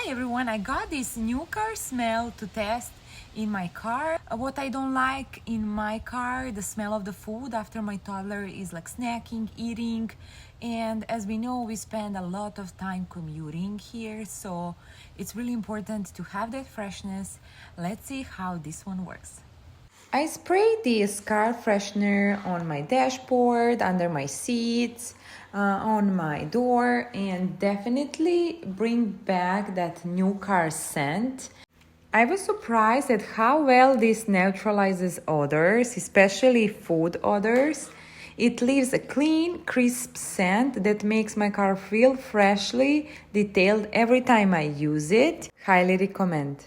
Hi everyone, I got this new car smell to test in my car. What I don't like in my car, the smell of the food after my toddler is like snacking, eating. And as we know, we spend a lot of time commuting here, so it's really important to have that freshness. Let's see how this one works. I sprayed this car freshener on my dashboard, under my seats, on my door, and definitely bring back that new car scent. I was surprised at how well this neutralizes odors, especially food odors. It leaves a clean, crisp scent that makes my car feel freshly detailed every time I use it. Highly recommend.